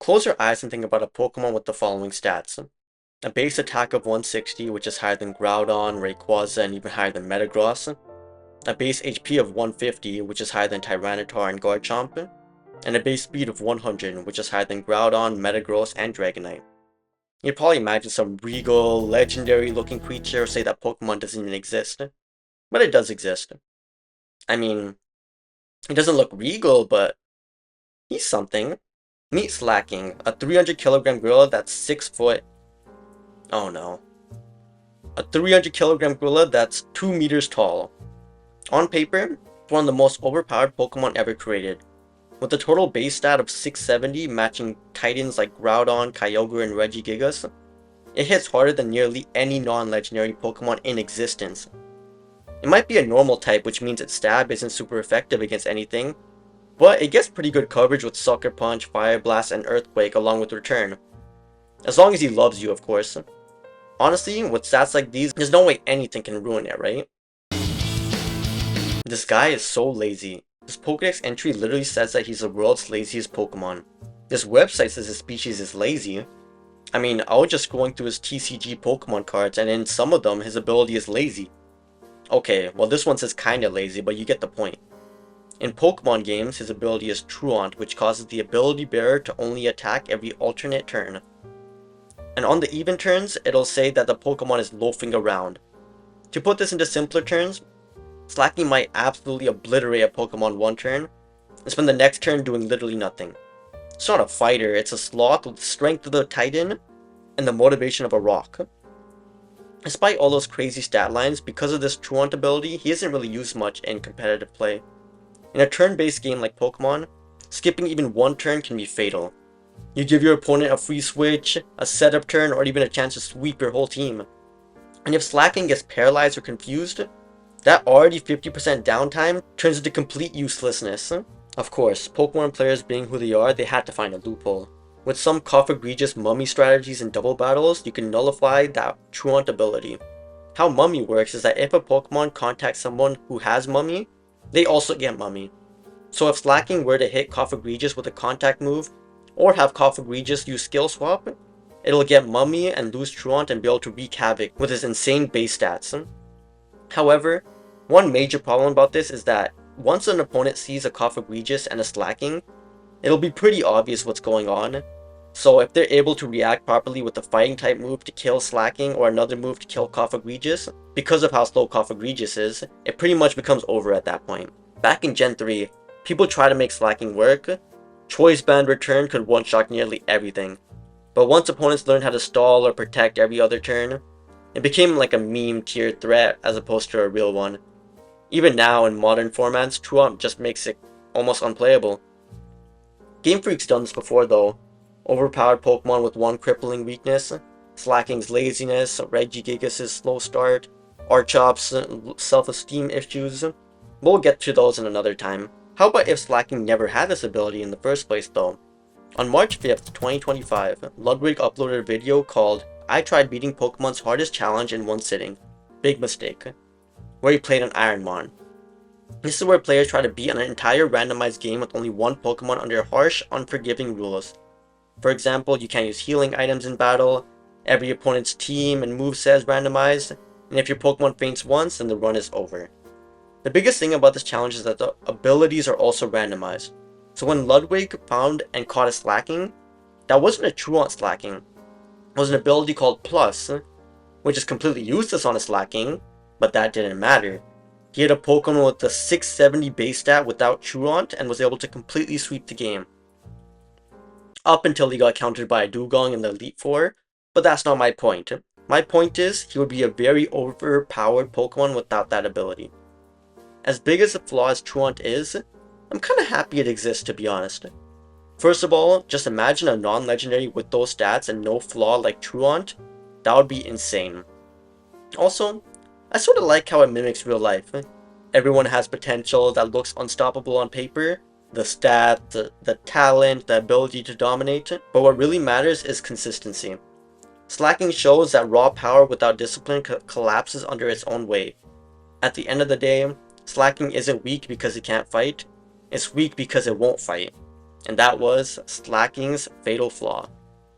Close your eyes and think about a Pokemon with the following stats. A base attack of 160, which is higher than Groudon, Rayquaza, and even higher than Metagross. A base HP of 150, which is higher than Tyranitar and Garchomp. And a base speed of 100, which is higher than Groudon, Metagross, and Dragonite. You'd probably imagine some regal, legendary looking creature or say that Pokemon doesn't even exist. But it does exist. I mean, he doesn't look regal, but he's something. Meet Slaking, a 300 kilogram gorilla that's 6 foot. Oh no. A 300 kilogram gorilla that's 2 meters tall. On paper, it's one of the most overpowered Pokemon ever created. With a total base stat of 670 matching titans like Groudon, Kyogre, and Regigigas, it hits harder than nearly any non-legendary Pokemon in existence. It might be a normal type, which means its stab isn't super effective against anything, but it gets pretty good coverage with Sucker Punch, Fire Blast, and Earthquake along with Return. As long as he loves you, of course. Honestly, with stats like these, there's no way anything can ruin it, right? This guy is so lazy. His Pokédex entry literally says that he's the world's laziest Pokemon. This website says his species is lazy. I mean, I was just scrolling through his TCG Pokemon cards, and in some of them, his ability is lazy. Okay, well this one says kinda lazy, but you get the point. In Pokemon games, his ability is Truant, which causes the ability bearer to only attack every alternate turn. And on the even turns, it'll say that the Pokemon is loafing around. To put this into simpler terms, Slaking might absolutely obliterate a Pokemon one turn, and spend the next turn doing literally nothing. It's not a fighter, it's a sloth with the strength of the Titan, and the motivation of a rock. Despite all those crazy stat lines, because of this Truant ability, he isn't really used much in competitive play. In a turn-based game like Pokemon, skipping even one turn can be fatal. You give your opponent a free switch, a setup turn, or even a chance to sweep your whole team. And if Slaking gets paralyzed or confused, that already 50% downtime turns into complete uselessness. Of course, Pokemon players being who they are, they had to find a loophole. With some egregious mummy strategies and double battles, you can nullify that Truant ability. How mummy works is that if a Pokemon contacts someone who has mummy, they also get mummy. So if Slaking were to hit egregious with a contact move, or have egregious use skill swap, it'll get mummy and lose Truant and be able to wreak havoc with his insane base stats. However, one major problem about this is that once an opponent sees a egregious and a Slaking, it'll be pretty obvious what's going on. So if they're able to react properly with a fighting type move to kill Slaking or another move to kill egregious, because of how slow egregious is, it pretty much becomes over at that point. Back in Gen 3, people try to make Slaking work. Choice Band Return could one-shot nearly everything. But once opponents learned how to stall or protect every other turn, it became like a meme tier threat as opposed to a real one. Even now in modern formats, Truant just makes it almost unplayable. Game Freak's done this before though. Overpowered Pokemon with one crippling weakness, Slaking's laziness, Regigigas' slow start, Archop's self-esteem issues. We'll get to those in another time. How about if Slaking never had this ability in the first place though? On March 5th, 2025, Ludwig uploaded a video called I Tried Beating Pokemon's Hardest Challenge in One Sitting. Big mistake. Where he played an Ironmon. This is where players try to beat an entire randomized game with only one Pokemon under harsh, unforgiving rules. For example, you can't use healing items in battle, every opponent's team and moveset is randomized, and if your Pokemon faints once, then the run is over. The biggest thing about this challenge is that the abilities are also randomized. So when Ludwig found and caught a Slaking, that wasn't a Truant Slaking. It was an ability called Plus, which is completely useless on a Slaking, but that didn't matter. He had a Pokemon with the 670 base stat without Truant and was able to completely sweep the game. Up until he got countered by a Dugong in the Elite Four, but that's not my point. My point is, he would be a very overpowered Pokemon without that ability. As big as the flaw as Truant is, I'm kinda happy it exists to be honest. First of all, just imagine a non-legendary with those stats and no flaw like Truant. That would be insane. Also, I sorta like how it mimics real life. Everyone has potential that looks unstoppable on paper, the stat, the talent, the ability to dominate, but what really matters is consistency. Slaking shows that raw power without discipline collapses under its own weight. At the end of the day, Slaking isn't weak because it can't fight, it's weak because it won't fight. and that was Slaking's Fatal Flaw.